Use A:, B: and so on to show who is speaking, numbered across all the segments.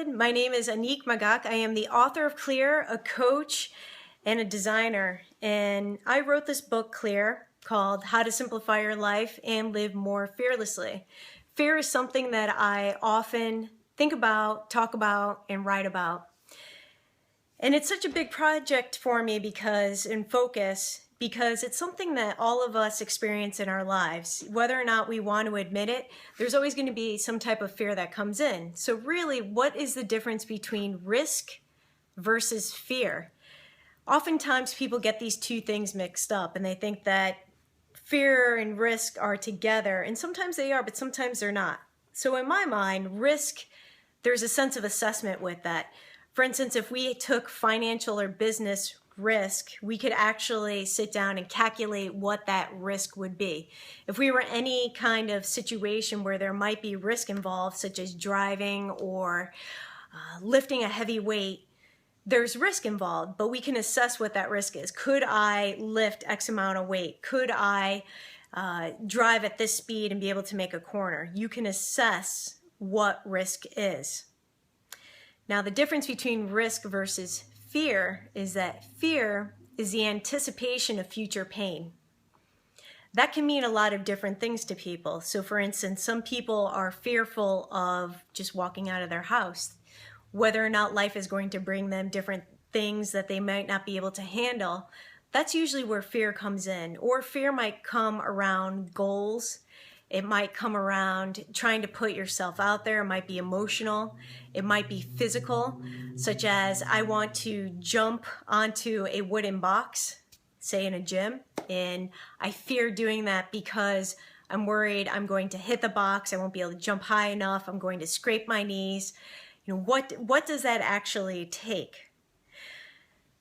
A: My name is AnnickMagac. I am the author of Clear, a coach, and a designer. And I wrote this book, Clear, called How to Simplify Your Life and Live More Fearlessly. Fear is something that I often think about, talk about, and write about. And it's such a big project for me because it's something that all of us experience in our lives. Whether or not we want to admit it, there's always going to be some type of fear that comes in. So really, what is the difference between risk versus fear? Oftentimes people get these two things mixed up and they think that fear and risk are together, and sometimes they are, but sometimes they're not. So in my mind, risk, there's a sense of assessment with that. For instance, if we took financial or business risk, we could actually sit down and calculate what that risk would be. If we were any kind of situation where there might be risk involved, such as driving or lifting a heavy weight, there's risk involved, but we can assess what that risk is. Could I lift X amount of weight? Could I drive at this speed and be able to make a corner? You can assess what risk is. Now, the difference between risk versus fear is that fear is the anticipation of future pain. That can mean a lot of different things to people. So for instance, some people are fearful of just walking out of their house, whether or not life is going to bring them different things that they might not be able to handle. That's usually where fear comes in. Or fear might come around goals. It might come around trying to put yourself out there. It might be emotional. It might be physical, such as I want to jump onto a wooden box, say in a gym, and I fear doing that because I'm worried I'm going to hit the box. I won't be able to jump high enough. I'm going to scrape my knees. What does that actually take?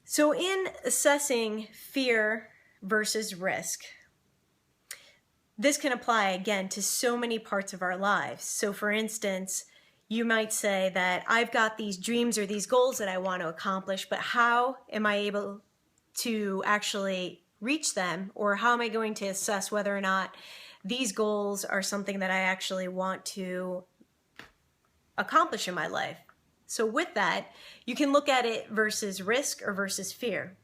A: So in assessing fear versus risk, this can apply again to so many parts of our lives. So for instance, you might say that I've got these dreams or these goals that I want to accomplish, but how am I able to actually reach them? Or how am I going to assess whether or not these goals are something that I actually want to accomplish in my life? So with that, you can look at it versus risk or versus fear.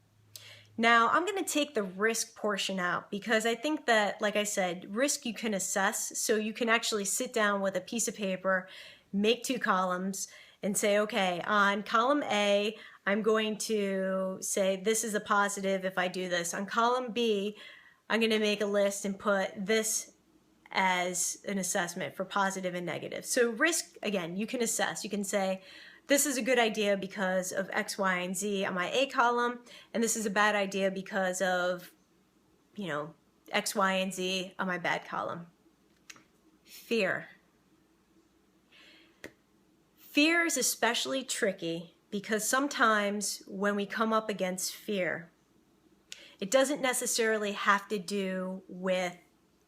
A: Now, I'm going to take the risk portion out because I think that, like I said, risk you can assess. So you can actually sit down with a piece of paper, make two columns, and say, okay, on column A, I'm going to say this is a positive if I do this. On column B, I'm going to make a list and put this as an assessment for positive and negative. So risk, again, you can assess. You can say, this is a good idea because of X, Y, and Z on my A column, and this is a bad idea because of, X, Y, and Z on my bad column. Fear. Fear is especially tricky because sometimes when we come up against fear, it doesn't necessarily have to do with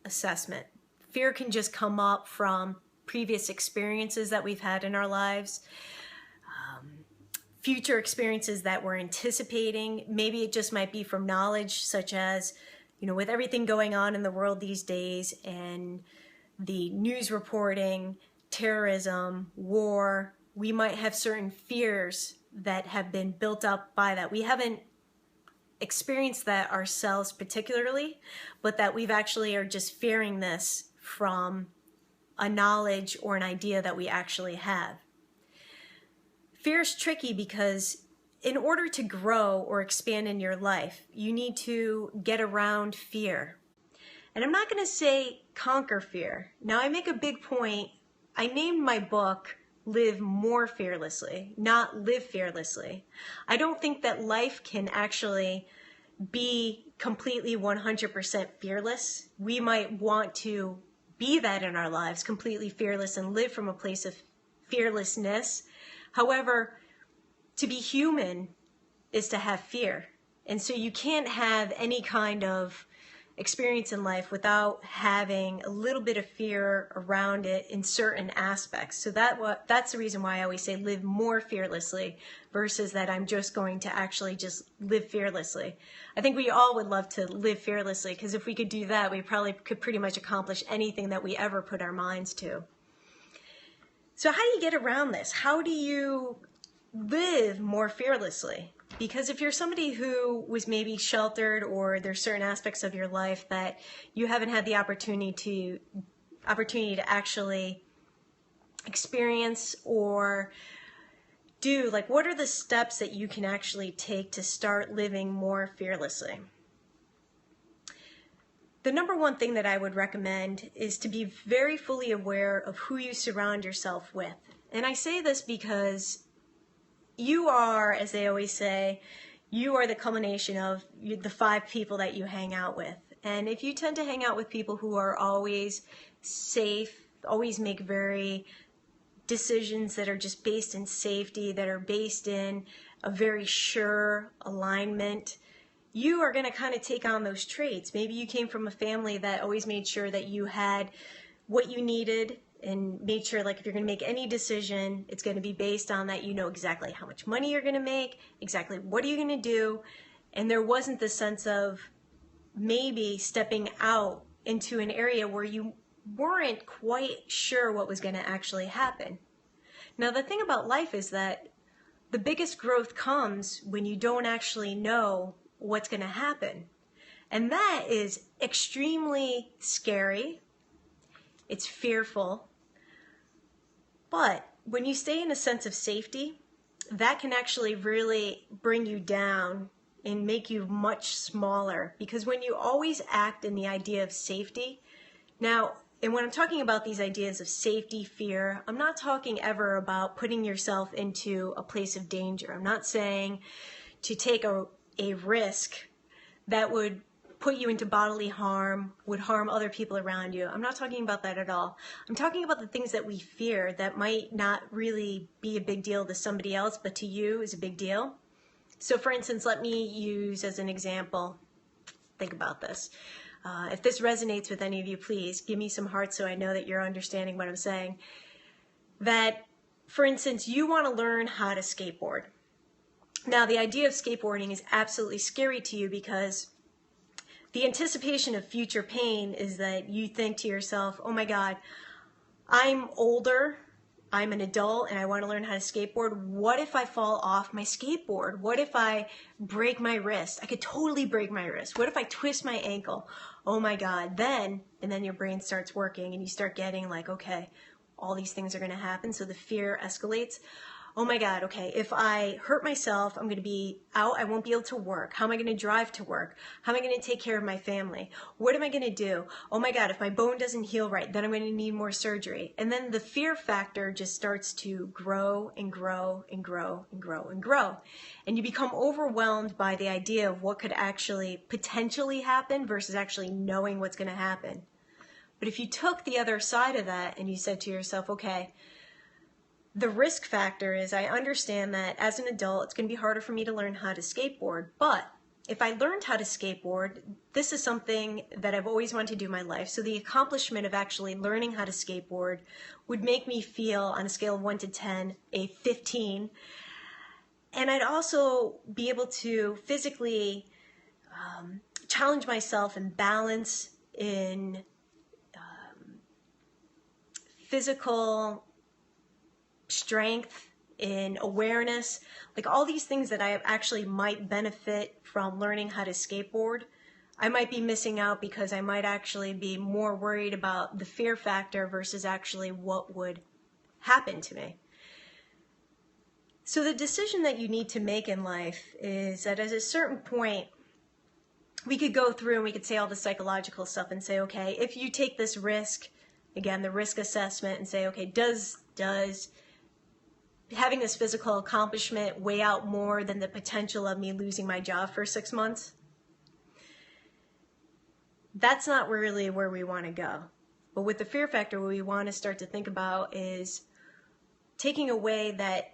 A: assessment. Fear can just come up from previous experiences that we've had in our lives. Future experiences that we're anticipating. Maybe it just might be from knowledge, such as, with everything going on in the world these days and the news reporting, terrorism, war, we might have certain fears that have been built up by that. We haven't experienced that ourselves particularly, but that we've actually are just fearing this from a knowledge or an idea that we actually have. Fear is tricky because in order to grow or expand in your life, you need to get around fear. And I'm not going to say conquer fear. Now, I make a big point. I named my book Live More Fearlessly, not Live Fearlessly. I don't think that life can actually be completely 100% fearless. We might want to be that in our lives, completely fearless and live from a place of fearlessness. However, to be human is to have fear. And so you can't have any kind of experience in life without having a little bit of fear around it in certain aspects. So that's the reason why I always say live more fearlessly versus that I'm just going to actually just live fearlessly. I think we all would love to live fearlessly because if we could do that, we probably could pretty much accomplish anything that we ever put our minds to. So how do you get around this? How do you live more fearlessly? Because if you're somebody who was maybe sheltered, or there's certain aspects of your life that you haven't had the opportunity to actually experience or do, like, what are the steps that you can actually take to start living more fearlessly? The number one thing that I would recommend is to be very fully aware of who you surround yourself with. And I say this because you are, as they always say, you are the culmination of the 5 people that you hang out with. And if you tend to hang out with people who are always safe, always make very decisions that are just based in safety, that are based in a very sure alignment, you are going to kind of take on those traits. Maybe you came from a family that always made sure that you had what you needed and made sure, like, if you're going to make any decision, it's going to be based on that. You know exactly how much money you're going to make, exactly what are you going to do, and there wasn't the sense of maybe stepping out into an area where you weren't quite sure what was going to actually happen. Now, the thing about life is that the biggest growth comes when you don't actually know what's going to happen. And that is extremely scary. It's fearful. But when you stay in a sense of safety, that can actually really bring you down and make you much smaller. Because when you always act in the idea of safety, now, and when I'm talking about these ideas of safety, fear, I'm not talking ever about putting yourself into a place of danger. I'm not saying to take a risk that would put you into bodily harm, would harm other people around you. I'm not talking about that at all. I'm talking about the things that we fear that might not really be a big deal to somebody else, but to you is a big deal. So for instance, let me use as an example, think about this. If this resonates with any of you, please give me some hearts so I know that you're understanding what I'm saying. That, for instance, you want to learn how to skateboard. Now, the idea of skateboarding is absolutely scary to you because the anticipation of future pain is that you think to yourself, oh my God, I'm older, I'm an adult, and I want to learn how to skateboard. What if I fall off my skateboard? What if I break my wrist? I could totally break my wrist. What if I twist my ankle? Oh my God. And then your brain starts working and you start getting like, okay, all these things are going to happen. So the fear escalates. Oh my God, okay, if I hurt myself, I'm going to be out, I won't be able to work. How am I going to drive to work? How am I going to take care of my family? What am I going to do? Oh my God, if my bone doesn't heal right, then I'm going to need more surgery. And then the fear factor just starts to grow and grow and grow and grow and grow. And you become overwhelmed by the idea of what could actually potentially happen versus actually knowing what's going to happen. But if you took the other side of that and you said to yourself, okay, the risk factor is I understand that as an adult, it's going to be harder for me to learn how to skateboard. But if I learned how to skateboard, this is something that I've always wanted to do in my life. So the accomplishment of actually learning how to skateboard would make me feel, on a scale of 1 to 10, a 15. And I'd also be able to physically challenge myself and balance in physical strength, in awareness, like all these things that I actually might benefit from learning how to skateboard. I might be missing out because I might actually be more worried about the fear factor versus actually what would happen to me. So the decision that you need to make in life is that at a certain point, we could go through and we could say all the psychological stuff and say, okay, if you take this risk, again, the risk assessment, and say, okay, does having this physical accomplishment weigh out more than the potential of me losing my job for 6 months? That's not really where we want to go. But with the fear factor, what we want to start to think about is taking away that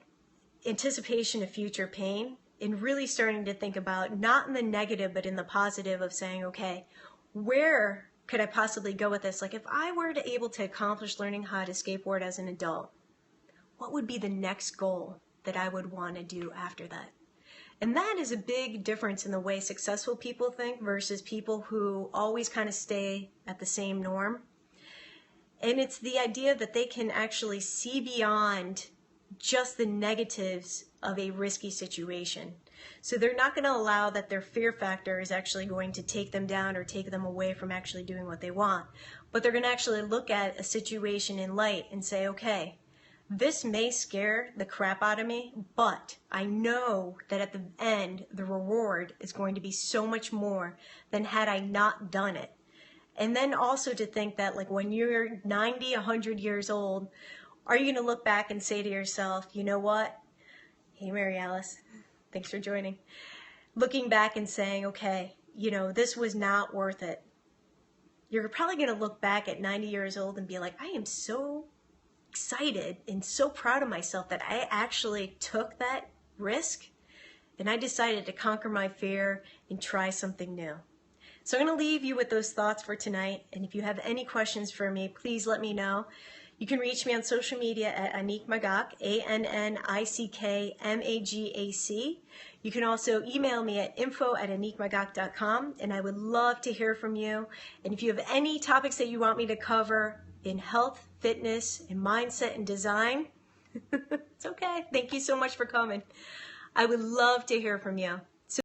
A: anticipation of future pain and really starting to think about, not in the negative, but in the positive of saying, okay, where could I possibly go with this? Like if I were to able to accomplish learning how to skateboard as an adult, what would be the next goal that I would want to do after that? And that is a big difference in the way successful people think versus people who always kind of stay at the same norm. And it's the idea that they can actually see beyond just the negatives of a risky situation. So they're not going to allow that their fear factor is actually going to take them down or take them away from actually doing what they want. But they're going to actually look at a situation in light and say, okay, this may scare the crap out of me, but I know that at the end, the reward is going to be so much more than had I not done it. And then also to think that, like, when you're 90, 100 years old, are you going to look back and say to yourself, you know what? Hey, Mary Alice, thanks for joining. Looking back and saying, okay, you know, this was not worth it. You're probably going to look back at 90 years old and be like, I am so excited and so proud of myself that I actually took that risk and I decided to conquer my fear and try something new. So I'm going to leave you with those thoughts for tonight. And if you have any questions for me, please let me know. You can reach me on social media at AnnickMagac, AnnickMagac. You can also email me at info@AnnickMagac.com, and I would love to hear from you. And if you have any topics that you want me to cover in health, fitness, and mindset and design, it's okay. Thank you so much for coming. I would love to hear from you.